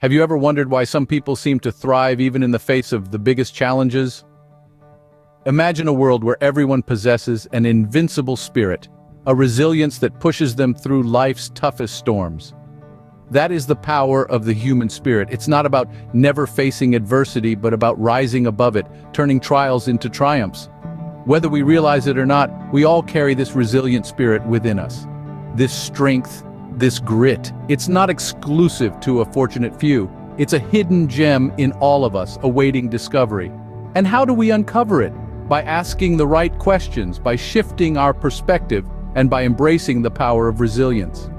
Have you ever wondered why some people seem to thrive even in the face of the biggest challenges? Imagine a world where everyone possesses an invincible spirit, a resilience that pushes them through life's toughest storms. That is the power of the human spirit. It's not about never facing adversity, but about rising above it, turning trials into triumphs. Whether we realize it or not, we all carry this resilient spirit within us. This strength, this grit, it's not exclusive to a fortunate few. It's a hidden gem in all of us, awaiting discovery. And how do we uncover it? By asking the right questions, by shifting our perspective, and by embracing the power of resilience.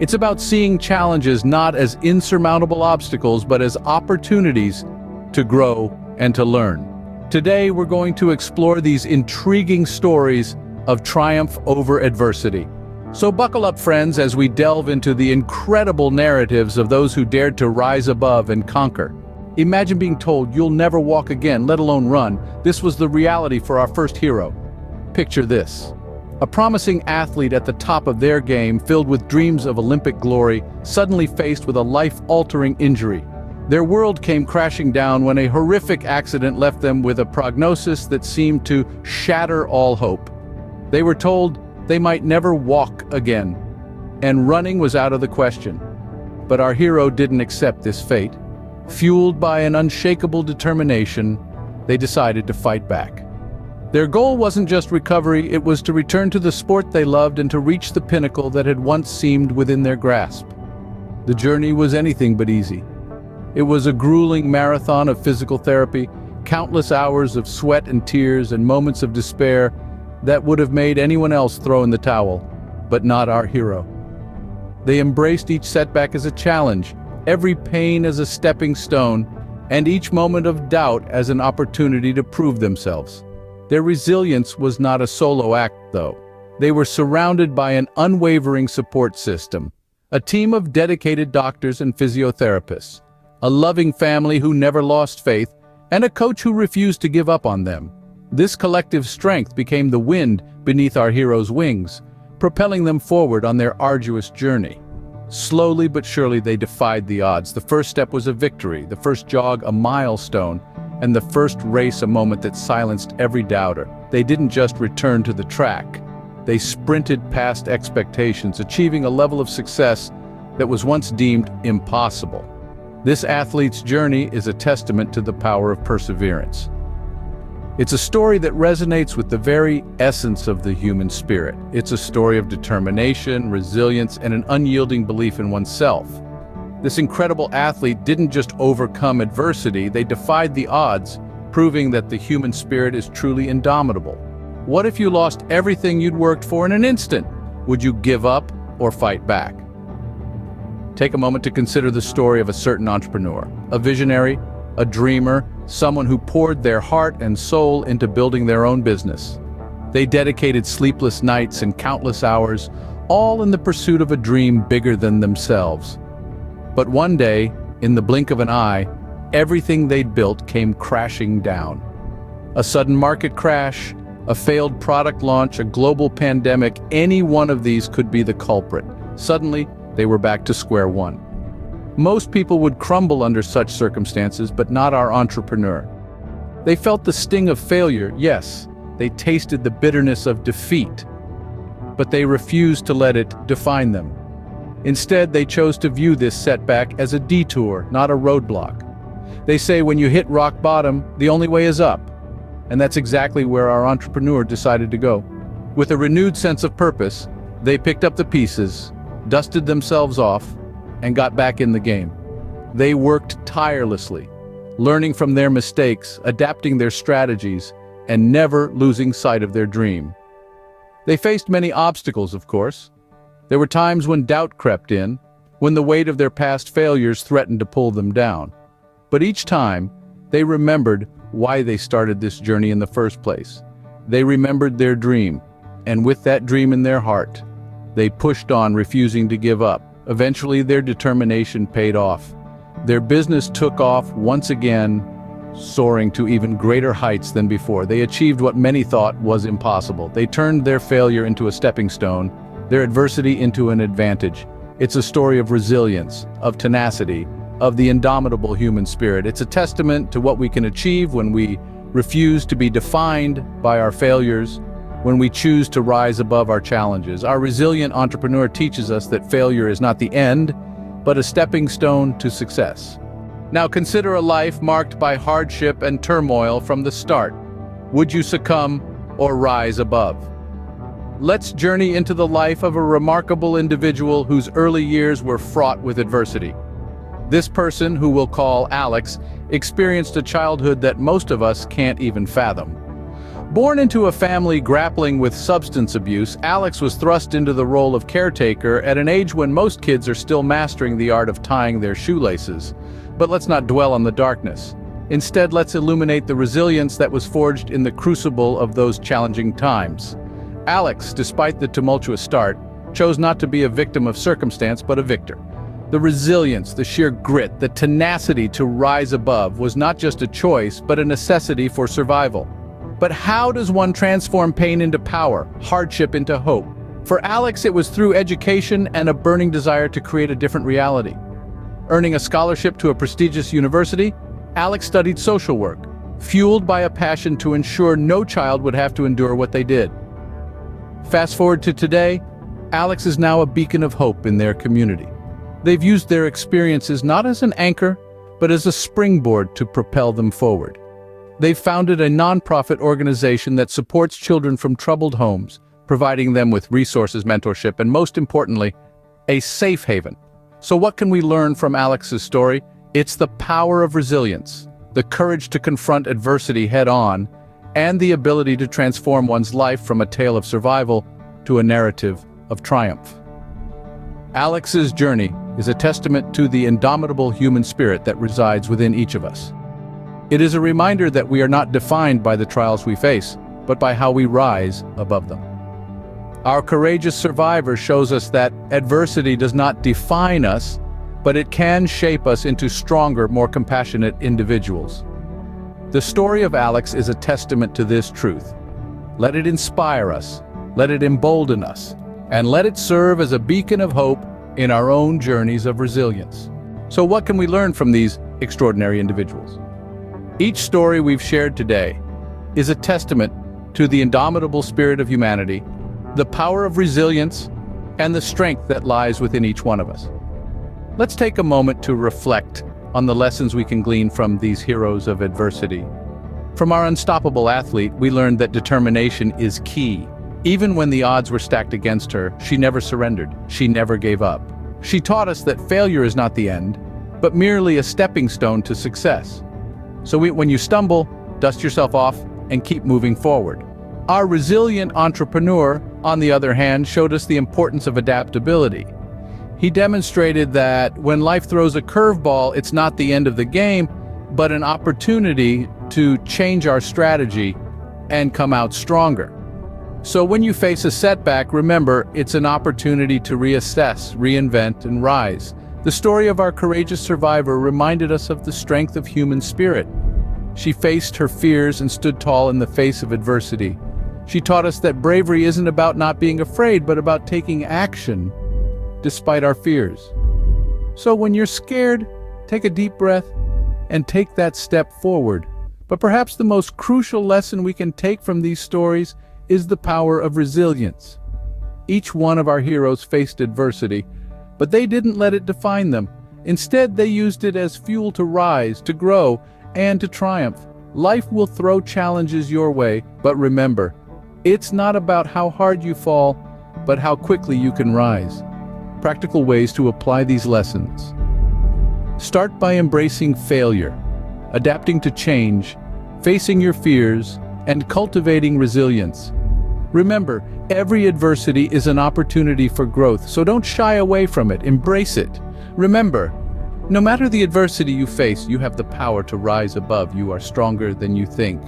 It's about seeing challenges not as insurmountable obstacles, but as opportunities to grow and to learn. Today, we're going to explore these intriguing stories of triumph over adversity. So buckle up, friends, as we delve into the incredible narratives of those who dared to rise above and conquer. Imagine being told you'll never walk again, let alone run. This was the reality for our first hero. Picture this. A promising athlete at the top of their game, filled with dreams of Olympic glory, suddenly faced with a life-altering injury. Their world came crashing down when a horrific accident left them with a prognosis that seemed to shatter all hope. They were told they might never walk again, and running was out of the question. But our hero didn't accept this fate. Fueled by an unshakable determination, they decided to fight back. Their goal wasn't just recovery, it was to return to the sport they loved and to reach the pinnacle that had once seemed within their grasp. The journey was anything but easy. It was a grueling marathon of physical therapy, countless hours of sweat and tears, and moments of despair that would have made anyone else throw in the towel, but not our hero. They embraced each setback as a challenge, every pain as a stepping stone, and each moment of doubt as an opportunity to prove themselves. Their resilience was not a solo act, though. They were surrounded by an unwavering support system, a team of dedicated doctors and physiotherapists, a loving family who never lost faith, and a coach who refused to give up on them. This collective strength became the wind beneath our heroes' wings, propelling them forward on their arduous journey. Slowly but surely they defied the odds. The first step was a victory, the first jog a milestone, and the first race a moment that silenced every doubter. They didn't just return to the track. They sprinted past expectations, achieving a level of success that was once deemed impossible. This athlete's journey is a testament to the power of perseverance. It's a story that resonates with the very essence of the human spirit. It's a story of determination, resilience, and an unyielding belief in oneself. This incredible athlete didn't just overcome adversity, they defied the odds, proving that the human spirit is truly indomitable. What if you lost everything you'd worked for in an instant? Would you give up or fight back? Take a moment to consider the story of a certain entrepreneur, a visionary, a dreamer, someone who poured their heart and soul into building their own business. They dedicated sleepless nights and countless hours, all in the pursuit of a dream bigger than themselves. But one day, in the blink of an eye, everything they'd built came crashing down. A sudden market crash, a failed product launch, a global pandemic, any one of these could be the culprit. Suddenly, they were back to square one. Most people would crumble under such circumstances, but not our entrepreneur. They felt the sting of failure, yes, they tasted the bitterness of defeat, but they refused to let it define them. Instead, they chose to view this setback as a detour, not a roadblock. They say when you hit rock bottom, the only way is up. And that's exactly where our entrepreneur decided to go. With a renewed sense of purpose, they picked up the pieces, dusted themselves off, and got back in the game. They worked tirelessly, learning from their mistakes, adapting their strategies, and never losing sight of their dream. They faced many obstacles, of course. There were times when doubt crept in, when the weight of their past failures threatened to pull them down. But each time, they remembered why they started this journey in the first place. They remembered their dream, and with that dream in their heart, they pushed on, refusing to give up. Eventually, their determination paid off. Their business took off once again, soaring to even greater heights than before. They achieved what many thought was impossible. They turned their failure into a stepping stone, their adversity into an advantage. It's a story of resilience, of tenacity, of the indomitable human spirit. It's a testament to what we can achieve when we refuse to be defined by our failures, when we choose to rise above our challenges. Our resilient entrepreneur teaches us that failure is not the end, but a stepping stone to success. Now consider a life marked by hardship and turmoil from the start. Would you succumb or rise above? Let's journey into the life of a remarkable individual whose early years were fraught with adversity. This person, who we'll call Alex, experienced a childhood that most of us can't even fathom. Born into a family grappling with substance abuse, Alex was thrust into the role of caretaker at an age when most kids are still mastering the art of tying their shoelaces. But let's not dwell on the darkness. Instead, let's illuminate the resilience that was forged in the crucible of those challenging times. Alex, despite the tumultuous start, chose not to be a victim of circumstance but a victor. The resilience, the sheer grit, the tenacity to rise above was not just a choice but a necessity for survival. But how does one transform pain into power, hardship into hope? For Alex, it was through education and a burning desire to create a different reality. Earning a scholarship to a prestigious university, Alex studied social work, fueled by a passion to ensure no child would have to endure what they did. Fast forward to today, Alex is now a beacon of hope in their community. They've used their experiences not as an anchor, but as a springboard to propel them forward. They've founded a nonprofit organization that supports children from troubled homes, providing them with resources, mentorship, and most importantly, a safe haven. So what can we learn from Alex's story? It's the power of resilience, the courage to confront adversity head-on, and the ability to transform one's life from a tale of survival to a narrative of triumph. Alex's journey is a testament to the indomitable human spirit that resides within each of us. It is a reminder that we are not defined by the trials we face, but by how we rise above them. Our courageous survivor shows us that adversity does not define us, but it can shape us into stronger, more compassionate individuals. The story of Alex is a testament to this truth. Let it inspire us, let it embolden us, and let it serve as a beacon of hope in our own journeys of resilience. So what can we learn from these extraordinary individuals? Each story we've shared today is a testament to the indomitable spirit of humanity, the power of resilience, and the strength that lies within each one of us. Let's take a moment to reflect on the lessons we can glean from these heroes of adversity. From our unstoppable athlete, we learned that determination is key. Even when the odds were stacked against her, she never surrendered. She never gave up. She taught us that failure is not the end, but merely a stepping stone to success. So when you stumble, dust yourself off and keep moving forward. Our resilient entrepreneur, on the other hand, showed us the importance of adaptability. He demonstrated that when life throws a curveball, it's not the end of the game, but an opportunity to change our strategy and come out stronger. So when you face a setback, remember, it's an opportunity to reassess, reinvent, and rise. The story of our courageous survivor reminded us of the strength of human spirit. She faced her fears and stood tall in the face of adversity. She taught us that bravery isn't about not being afraid, but about taking action despite our fears. So when you're scared, take a deep breath and take that step forward. But perhaps the most crucial lesson we can take from these stories is the power of resilience. Each one of our heroes faced adversity, but they didn't let it define them. Instead, they used it as fuel to rise, to grow, and to triumph. Life will throw challenges your way, but remember, it's not about how hard you fall, but how quickly you can rise. Practical ways to apply these lessons. Start by embracing failure, adapting to change, facing your fears, and cultivating resilience. Remember, every adversity is an opportunity for growth, so don't shy away from it, embrace it. Remember, no matter the adversity you face, you have the power to rise above. You are stronger than you think.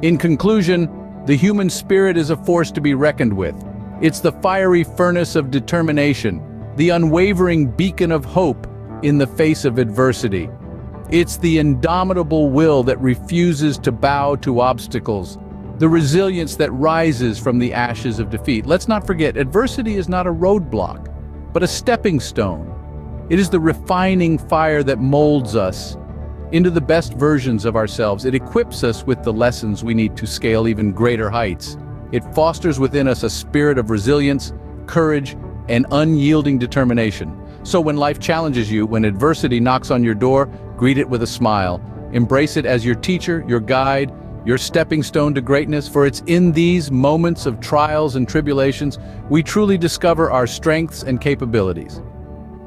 In conclusion, the human spirit is a force to be reckoned with. It's the fiery furnace of determination, the unwavering beacon of hope in the face of adversity. It's the indomitable will that refuses to bow to obstacles, the resilience that rises from the ashes of defeat. Let's not forget, adversity is not a roadblock, but a stepping stone. It is the refining fire that molds us into the best versions of ourselves. It equips us with the lessons we need to scale even greater heights. It fosters within us a spirit of resilience, courage, and unyielding determination. So when life challenges you, when adversity knocks on your door, greet it with a smile. Embrace it as your teacher, your guide, your stepping stone to greatness, for it's in these moments of trials and tribulations we truly discover our strengths and capabilities.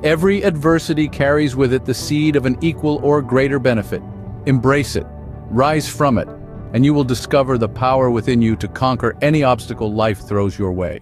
Every adversity carries with it the seed of an equal or greater benefit. Embrace it, rise from it, and you will discover the power within you to conquer any obstacle life throws your way.